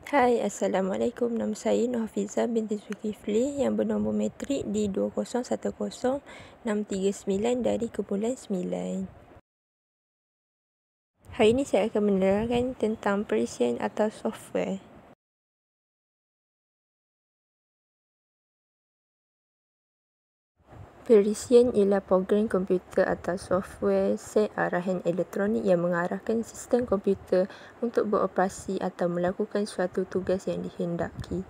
Hai, Assalamualaikum. Nama saya Nurhafizah binti Zulkifli yang bernombor matrik di 2010639 dari kumpulan 9. Hari ini saya akan menerangkan tentang perisian atau software. Perisian ialah program komputer atau software set arahan elektronik yang mengarahkan sistem komputer untuk beroperasi atau melakukan suatu tugas yang dihendaki.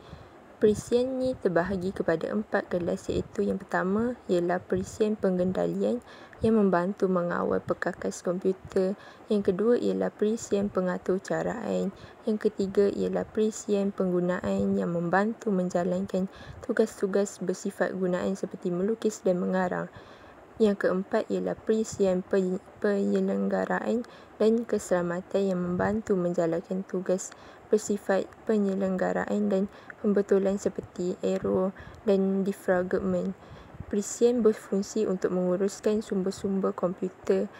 Perisian ini terbahagi kepada 4 kelas, iaitu yang pertama ialah perisian pengendalian yang membantu mengawal perkakas komputer. Yang kedua ialah perisian pengatur caraan. Yang ketiga ialah perisian penggunaan yang membantu menjalankan tugas-tugas bersifat gunaan seperti melukis dan mengarang. Yang keempat ialah perisian penyelenggaraan dan keselamatan yang membantu menjalankan tugas bersifat penyelenggaraan dan pembetulan seperti error dan defragment. Perisian berfungsi untuk menguruskan sumber-sumber komputer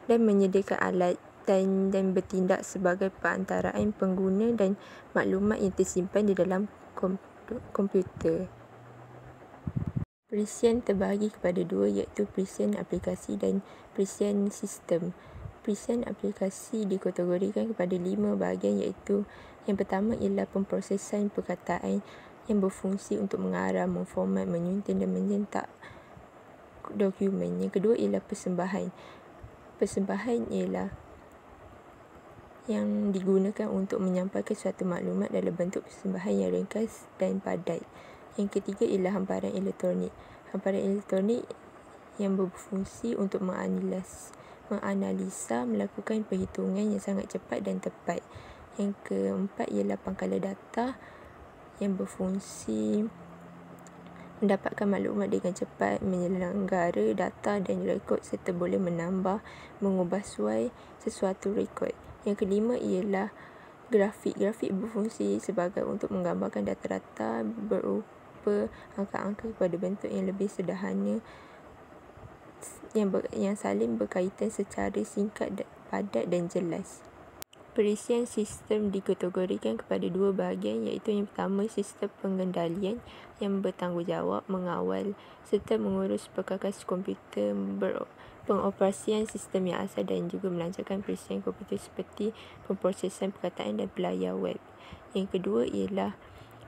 dan menyediakan alat dan bertindak sebagai perantaraan pengguna dan maklumat yang tersimpan di dalam komputer. Perisian terbahagi kepada dua, iaitu perisian aplikasi dan perisian sistem. Perisian aplikasi dikategorikan kepada 5 bahagian, iaitu yang pertama ialah pemprosesan perkataan yang berfungsi untuk mengarang, memformat, menyunting dan mencetak dokumen. Yang kedua ialah persembahan. Persembahan ialah yang digunakan untuk menyampaikan suatu maklumat dalam bentuk persembahan yang ringkas dan padat. Yang ketiga ialah hamparan elektronik. Hamparan elektronik yang berfungsi untuk menganalisa, melakukan perhitungan yang sangat cepat dan tepat. Yang keempat ialah pangkalan data yang berfungsi mendapatkan maklumat dengan cepat, menyelenggara data dan rekod serta boleh menambah, mengubah suai sesuatu rekod. Yang kelima ialah grafik. Grafik berfungsi sebagai untuk menggambarkan data-data berupa angka-angka kepada bentuk yang lebih sederhana yang saling berkaitan secara singkat, padat dan jelas. Perisian sistem dikategorikan kepada dua bahagian, iaitu yang pertama sistem pengendalian yang bertanggungjawab mengawal serta mengurus perkakas komputer, pengoperasian sistem yang asal dan juga melancarkan perisian komputer seperti pemprosesan perkataan dan pelayar web. Yang kedua ialah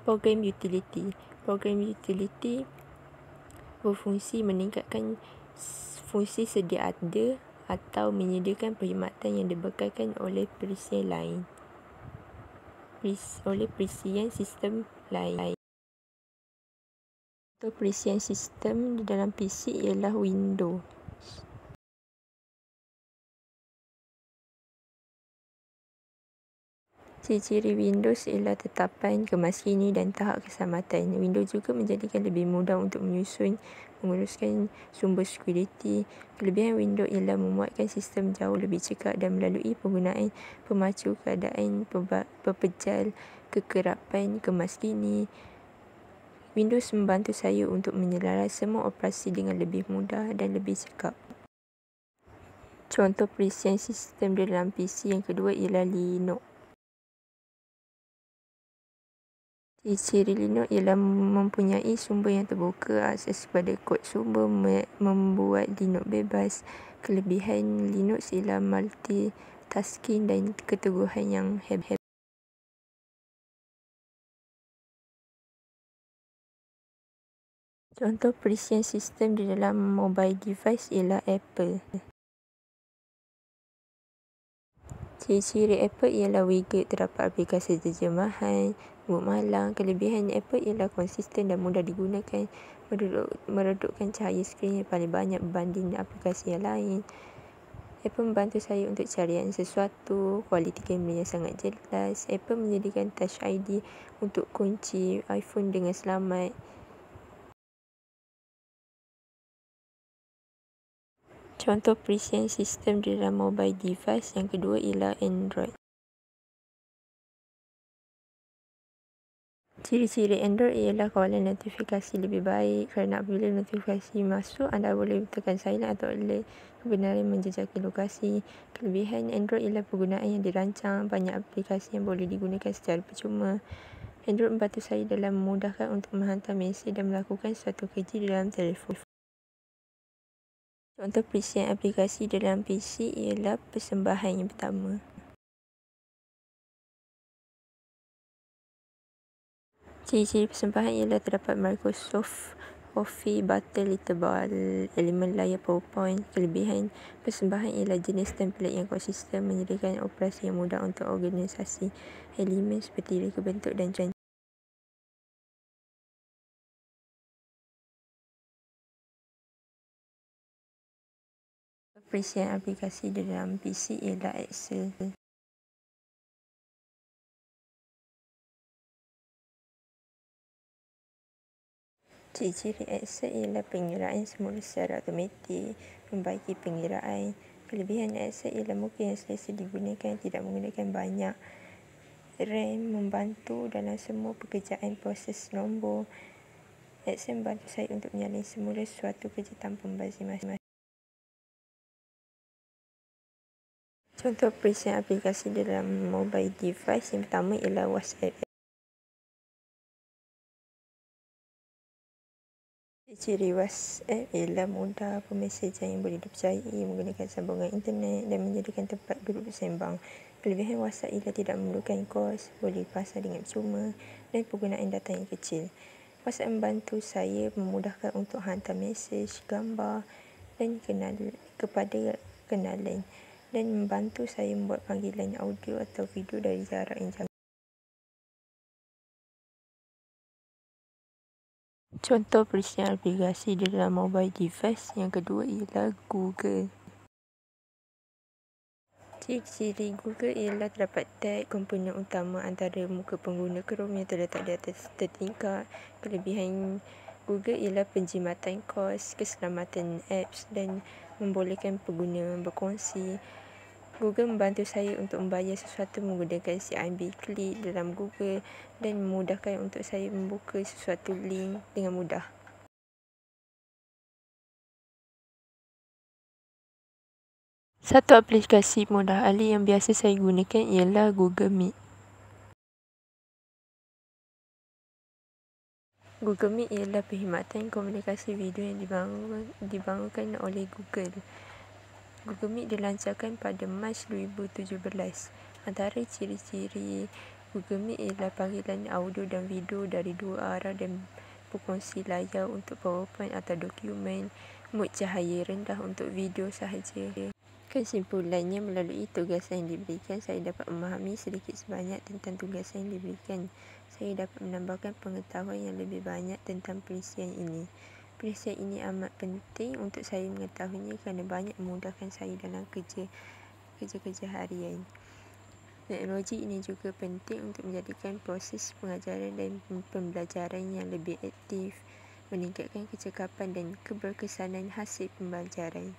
program utility. Program utility berfungsi meningkatkan fungsi sedia ada atau menyediakan perkhidmatan yang dibekalkan oleh perisian lain. Perisian sistem lain. Contoh perisian sistem di dalam PC ialah Windows. Ciri-ciri Windows ialah tetapan kemaskini dan tahap keselamatan. Windows juga menjadikan lebih mudah untuk menyusun, menguruskan sumber sekuriti. Kelebihan Windows ialah memuatkan sistem jauh lebih cekap dan melalui penggunaan pemacu keadaan pepejal kekerapan kemaskini. Windows membantu saya untuk menyelaras semua operasi dengan lebih mudah dan lebih cekap. Contoh perisian sistem di dalam PC yang kedua ialah Linux. Ciri Linux ialah mempunyai sumber yang terbuka, akses kepada kod sumber, membuat Linux bebas. Kelebihan Linux ialah multitasking dan keteguhan yang hebat. Contoh perisian sistem di dalam mobile device ialah Apple. Ciri-ciri Apple ialah widget, terdapat aplikasi terjemahan, buku malang. Kelebihan Apple ialah konsisten dan mudah digunakan, meredupkan cahaya skrin yang paling banyak berbanding aplikasi yang lain. Apple membantu saya untuk carian sesuatu, kualiti kamera yang sangat jelas. Apple menyediakan Touch ID untuk kunci iPhone dengan selamat. Contoh perisian sistem di dalam mobile device yang kedua ialah Android. Ciri-ciri Android ialah kawalan notifikasi lebih baik kerana apabila notifikasi masuk, anda boleh tekan silent atau alert kebenaran menjejaki lokasi. Kelebihan Android ialah penggunaan yang dirancang, banyak aplikasi yang boleh digunakan secara percuma. Android membantu saya dalam memudahkan untuk menghantar mesej dan melakukan suatu kerja di dalam telefon. Contoh perisian aplikasi dalam PC ialah persembahan yang pertama. Ciri-ciri persembahan ialah terdapat Microsoft Office button tebal, elemen layar PowerPoint. Kelebihan persembahan ialah jenis template yang konsisten, menyediakan operasi yang mudah untuk organisasi elemen seperti reka bentuk dan rancangan. Perisian aplikasi dalam PC ialah Excel. Ciri-ciri Excel ialah pengiraan semula secara automatik, membaiki pengiraan. Kelebihan Excel ialah muka yang selesa digunakan, tidak menggunakan banyak RAM, membantu dalam semua pekerjaan proses nombor. Excel membantu saya untuk menyalin semula suatu kerja tanpa membazir masa. Contoh perisian aplikasi dalam mobile device yang pertama ialah WhatsApp. Ciri WhatsApp ialah mudah pemesejan yang boleh dipercayai, menggunakan sambungan internet dan menyediakan tempat grup bersembang. Kelebihan WhatsApp ialah tidak memerlukan kos, boleh dipasang dengan percuma dan penggunaan data yang kecil. WhatsApp membantu saya memudahkan untuk hantar mesej, gambar dan kepada kenalan dan membantu saya membuat panggilan audio atau video dari jarak yang jauh. Contoh perisian aplikasi dalam mobile device yang kedua ialah Google. Ciri-ciri Google ialah terdapat tag komponen utama antara muka pengguna Chrome yang terletak di atas tertingkap. Kelebihan Google ialah penjimatan kos, keselamatan apps dan membolehkan pengguna berkongsi. Google membantu saya untuk membayar sesuatu menggunakan CIMB Klik dalam Google dan memudahkan untuk saya membuka sesuatu link dengan mudah. Satu aplikasi mudah alih yang biasa saya gunakan ialah Google Meet. Google Meet ialah perkhidmatan komunikasi video yang dibangunkan oleh Google. Google Meet dilancarkan pada Mac 2017. Antara ciri-ciri Google Meet ialah panggilan audio dan video dari dua arah dan berkongsi layar untuk PowerPoint atau dokumen, mood cahaya rendah untuk video sahaja. Kesimpulannya, melalui tugasan yang diberikan, saya dapat memahami sedikit sebanyak tentang tugasan yang diberikan. Saya dapat menambahkan pengetahuan yang lebih banyak tentang perisian ini. Perisian ini amat penting untuk saya mengetahuinya kerana banyak memudahkan saya dalam kerja harian. Teknologi ini juga penting untuk menjadikan proses pengajaran dan pembelajaran yang lebih aktif, meningkatkan kecekapan dan keberkesanan hasil pembelajaran.